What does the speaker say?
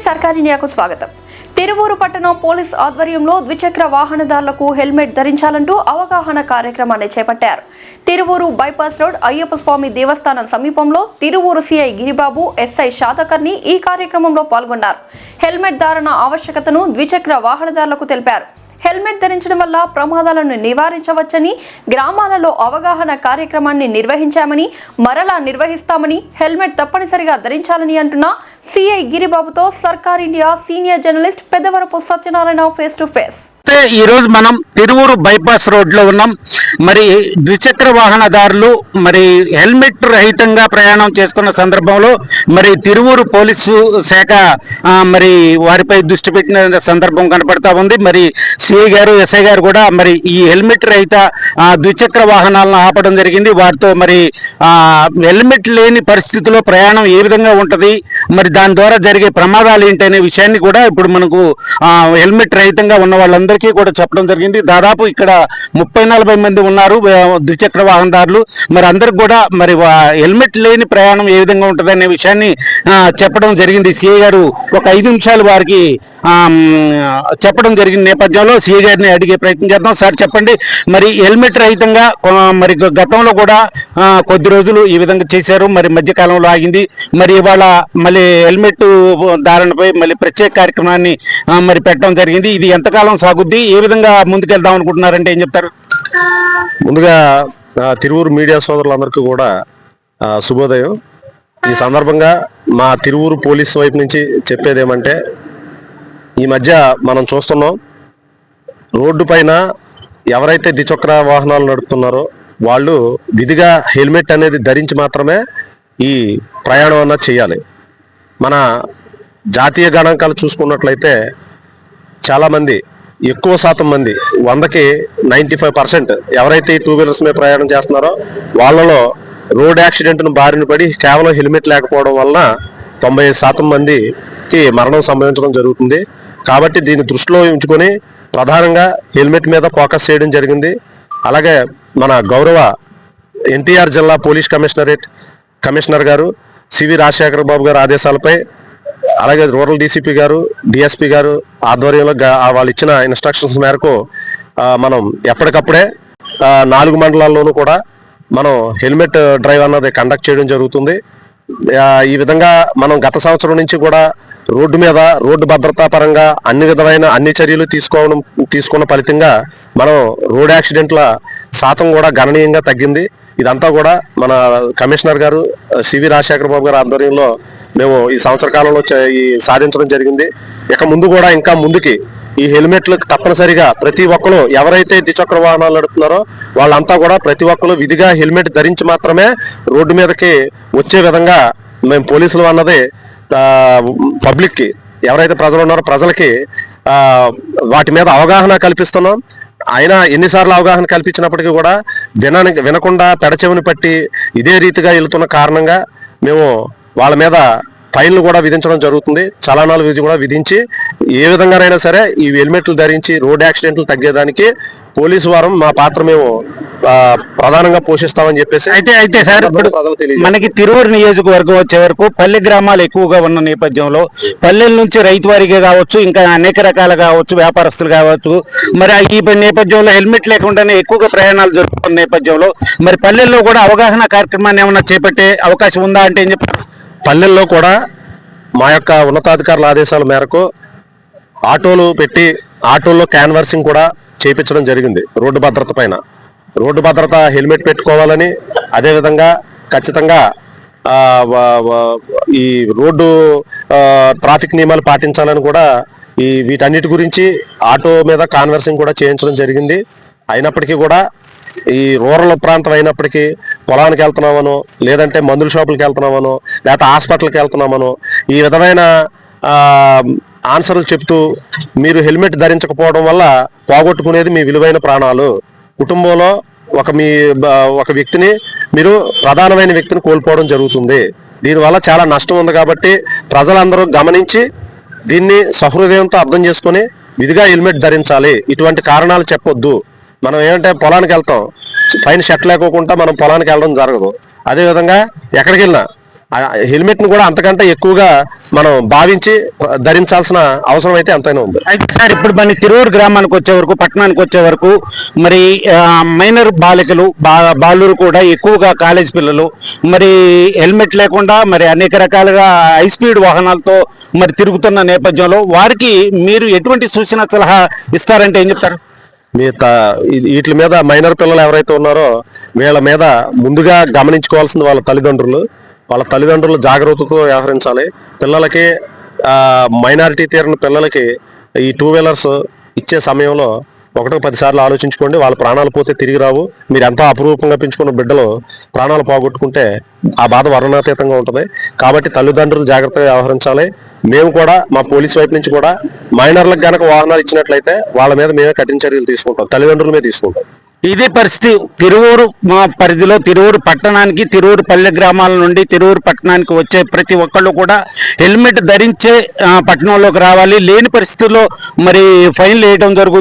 సర్కార్ ఇండియాకు స్వాగతం. తిరువూరు పట్టణ పోలీస్ ఆధ్వర్యంలో ద్విచక్ర వాహనదారులకు హెల్మెట్ ధరించాలంటూ అవగాహన కార్యక్రమాన్ని చేపట్టారు. తిరువూరు బైపాస్ రోడ్ అయ్యప్ప స్వామి దేవస్థానం సమీపంలో తిరువూరు సిఐ గిరిబాబు, ఎస్ఐ శాతకర్ని ఈ కార్యక్రమంలో పాల్గొన్నారు. హెల్మెట్ ధారణ ఆవశ్యకతను ద్విచక్ర వాహనదారులకు తెలిపారు. హెల్మెట్ ధరించడం వల్ల ప్రమాదాలను నివారించవచ్చని, గ్రామాలలో అవగాహన కార్యక్రమాన్ని నిర్వహించామని, మరలా నిర్వహిస్తామని, హెల్మెట్ తప్పనిసరిగా ధరించాలని అంటున్న సిఐ గిరిబాబుతో సర్కార్ India senior journalist Peddavarapu Satyanarayana face to face. ఈ రోజు మనం తిరువూరు బైపాస్ రోడ్ లో ఉన్నాం. మరి ద్విచక్ర వాహనదారులు మరి హెల్మెట్ రహితంగా ప్రయాణం చేస్తున్న సందర్భంలో మరి తిరువూరు పోలీసు శాఖ మరి వారిపై దృష్టి పెట్టిన సందర్భం కనపడతా ఉంది. మరి సిఐ గారు, ఎస్ఐ గారు కూడా మరి ఈ హెల్మెట్ రహిత ద్విచక్ర వాహనాలను ఆపడం జరిగింది. వారితో మరి హెల్మెట్ లేని పరిస్థితిలో ప్రయాణం ఏ విధంగా ఉంటది, మరి దాని ద్వారా జరిగే ప్రమాదాలు ఏంటి అనే విషయాన్ని కూడా ఇప్పుడు మనకు హెల్మెట్ రహితంగా ఉన్న వాళ్ళందరికీ కూడా చెప్పడం జరిగింది. దాదాపు ఇక్కడ 30-40 మంది ఉన్నారు ద్విచక్ర వాహనదారులు. మరి అందరికి కూడా మరి హెల్మెట్ లేని ప్రయాణం ఏ విధంగా ఉంటుంది అనే విషయాన్ని చెప్పడం జరిగింది. సిఐ గారు ఒక 5 నిమిషాలు వారికి చెప్పడం జరిగిన నేపథ్యంలో సిఐ గారిని అడిగే ప్రయత్నం చేద్దాం. సార్ చెప్పండి, మరి హెల్మెట్ రహితంగా మరి గతంలో కూడా కొద్ది రోజులు ఈ విధంగా చేశారు, మరి మధ్యకాలంలో ఆగింది. మరి ఇవాళ మళ్ళీ హెల్మెట్ ధారణపై మళ్ళీ ప్రత్యేక కార్యక్రమాన్ని మరి పెట్టడం జరిగింది. ఇది ఎంతకాలం సాగుద్ది, ఏ విధంగా ముందుకెళ్దాం అనుకుంటున్నారంటే ఏం చెప్తారు? ముందుగా తిరువూరు మీడియా సోదరులందరికీ కూడా శుభోదయం. ఈ సందర్భంగా మా తిరువూరు పోలీసు వైపు నుంచి చెప్పేది ఏమంటే, ఈ మధ్య మనం చూస్తున్నాం, రోడ్డు పైన ఎవరైతే ద్విచక్ర వాహనాలు నడుపుతున్నారో వాళ్ళు విధిగా హెల్మెట్ అనేది ధరించి మాత్రమే ఈ ప్రయాణం అన్నది చేయాలి. మన జాతీయ గణాంకాలు చూసుకున్నట్లయితే చాలామంది, ఎక్కువ శాతం మంది, 100కి 95% ఎవరైతే ఈ 2 వీలర్స్ మీద ప్రయాణం చేస్తున్నారో వాళ్ళలో రోడ్ యాక్సిడెంట్ను బారిన పడి కేవలం హెల్మెట్ లేకపోవడం వలన 95% మందికి మరణం సంభవించడం జరుగుతుంది. కాబట్టి దీన్ని దృష్టిలో ఉంచుకొని ప్రధానంగా హెల్మెట్ మీద ఫోకస్ చేయడం జరిగింది. అలాగే మన గౌరవ ఎన్టీఆర్ జిల్లా పోలీస్ కమిషనర్ గారు సివి రాజశేఖర బాబు గారి ఆదేశాలపై, అలాగే రూరల్ డీసీపీ గారు, డిఎస్పీ గారు ఆధ్వర్యంలో వాళ్ళు ఇచ్చిన ఇన్స్ట్రక్షన్స్ మేరకు మనం ఎప్పటికప్పుడే 4 మండలాల్లోనూ కూడా మనం హెల్మెట్ డ్రైవ్ అన్నది కండక్ట్ చేయడం జరుగుతుంది. ఈ విధంగా మనం గత సంవత్సరం నుంచి కూడా రోడ్డు మీద రోడ్డు భద్రతా పరంగా అన్ని చర్యలు తీసుకున్న ఫలితంగా మనం రోడ్ యాక్సిడెంట్ల శాతం కూడా గణనీయంగా తగ్గింది. ఇదంతా కూడా మన కమిషనర్ గారు సివి రాజశేఖర బాబు గారి ఆధ్వర్యంలో మేము ఈ సంవత్సర కాలంలో సాధించడం జరిగింది. ఇక ముందు కూడా ఇంకా ముందుకి ఈ హెల్మెట్లకు తప్పనిసరిగా ప్రతి ఒక్కరు, ఎవరైతే ద్విచక్ర వాహనాలు నడుపుతున్నారో వాళ్ళంతా కూడా ప్రతి ఒక్కరు విధిగా హెల్మెట్ ధరించి మాత్రమే రోడ్డు మీదకి వచ్చే విధంగా మేము పోలీసులు అన్నది పబ్లిక్కి, ఎవరైతే ప్రజలు ఉన్నారో ప్రజలకి వాటి మీద అవగాహన కల్పిస్తున్నాం. అయినా ఎన్నిసార్లు అవగాహన కల్పించినప్పటికీ కూడా వినకుండా పెడచెవిని పట్టి ఇదే రీతిగా వెళుతున్న కారణంగా మేము వాళ్ళ మీద ఫైన్లు కూడా విధించడం జరుగుతుంది. చలానాలు కూడా విధించి ఏ విధంగానైనా సరే ఈ హెల్మెట్లు ధరించి రోడ్ యాక్సిడెంట్లు తగ్గేదానికి పోలీసు వారం మా పాత్ర మేము ప్రధానంగా పోషిస్తామని చెప్పేసి అయితే సార్, మనకి తిరువూరు నియోజకవర్గం వచ్చే వరకు పల్లె గ్రామాలు ఎక్కువగా ఉన్న నేపథ్యంలో పల్లెల నుంచి రైతు వారిగా కావచ్చు, ఇంకా అనేక రకాలు కావచ్చు, వ్యాపారస్తులు కావచ్చు, మరి ఈ నేపథ్యంలో హెల్మెట్ లేకుండానే ఎక్కువగా ప్రయాణాలు జరుగుతున్న నేపథ్యంలో మరి పల్లెల్లో కూడా అవగాహన కార్యక్రమాన్ని ఏమన్నా చేపట్టే అవకాశం ఉందా అంటే ఏం చెప్తారు? పల్లెల్లో కూడా మా యొక్క ఉన్నతాధికారుల ఆదేశాల మేరకు ఆటోలు పెట్టి ఆటోల్లో క్యాన్వర్సింగ్ కూడా చేయించడం జరిగింది. రోడ్డు భద్రత పైన, రోడ్డు భద్రత, హెల్మెట్ పెట్టుకోవాలని, అదేవిధంగా ఖచ్చితంగా ఈ రోడ్డు ట్రాఫిక్ నియమాలు పాటించాలని కూడా వీటన్నిటి గురించి ఆటో మీద కాన్వర్సింగ్ కూడా చేయించడం జరిగింది. అయినప్పటికీ కూడా ఈ రూరల్ ప్రాంతం అయినప్పటికీ పొలానికి వెళ్తున్నామనో, లేదంటే మందుల షాపులకు వెళ్తున్నామనో, లేకపోతే హాస్పిటల్కి వెళ్తున్నామనో ఈ విధమైన ఆన్సర్లు చెప్తూ మీరు హెల్మెట్ ధరించకపోవడం వల్ల పోగొట్టుకునేది మీ విలువైన ప్రాణాలు. కుటుంబంలో ఒక వ్యక్తిని, మీరు ప్రధానమైన వ్యక్తిని కోల్పోవడం జరుగుతుంది. దీనివల్ల చాలా నష్టం ఉంది. కాబట్టి ప్రజలందరూ గమనించి దీన్ని సహృదయంతో అర్థం చేసుకొని విధిగా హెల్మెట్ ధరించాలి. ఇటువంటి కారణాలు చెప్పొద్దు. మనం ఏమంటే పొలానికి వెళ్తాం, పైన షర్ట్ లేకోకుండా మనం పొలానికి వెళ్ళడం జరగదు. అదేవిధంగా ఎక్కడికి వెళ్ళినా హెల్మెట్ ను కూడా అంతకంటే ఎక్కువగా మనం భావించి ధరించాల్సిన అవసరం అయితే ఎంతైనా ఉంది. అయితే సార్ ఇప్పుడు మన తిరువూరు గ్రామానికి వచ్చే వరకు, పట్టణానికి వచ్చే వరకు మరి మైనర్ బాలికలు బాలురు కూడా ఎక్కువగా కాలేజ్ పిల్లలు మరి హెల్మెట్ లేకుండా మరి అనేక రకాలుగా హై స్పీడ్ వాహనాలతో మరి తిరుగుతున్న నేపథ్యంలో వారికి మీరు ఎటువంటి సూచన సలహా ఇస్తారంటే ఏం చెప్తారు? వీటి మీద మైనర్ పిల్లలు ఎవరైతే ఉన్నారో వీళ్ళ మీద ముందుగా గమనించుకోవాల్సింది వాళ్ళ తల్లిదండ్రులు జాగ్రత్తతో వ్యవహరించాలి. పిల్లలకి మైనారిటీ తీరిన పిల్లలకి ఈ 2 వీలర్స్ ఇచ్చే సమయంలో 1-10 సార్లు ఆలోచించుకోండి. వాళ్ళ ప్రాణాలు పోతే తిరిగి రావు. మీరు ఎంతో అపురూపంగా పెంచుకున్న బిడ్డలు ప్రాణాలు పోగొట్టుకుంటే ఆ బాధ వర్ణనాతీతంగా ఉంటుంది. కాబట్టి తల్లిదండ్రులు జాగ్రత్తగా వ్యవహరించాలి. మేము కూడా మా పోలీస్ వైపు నుంచి కూడా మైనర్లకు గనక వాహనాలు ఇచ్చినట్లయితే వాళ్ళ మీద మేమే కఠిన చర్యలు తీసుకుంటాం, తల్లిదండ్రుల మీద తీసుకుంటాం. ఇదే పరిస్థితి తిరువూరు మా పరిధిలో తిరువూరు పట్టణానికి, తిరువూరు పల్లె గ్రామాల నుండి తిరువూరు పట్టణానికి వచ్చే ప్రతి ఒక్కళ్ళు కూడా హెల్మెట్ ధరించే పట్టణంలోకి రావాలి. లేని పరిస్థితుల్లో మరి ఫైన్లు వేయడం జరుగుతుంది.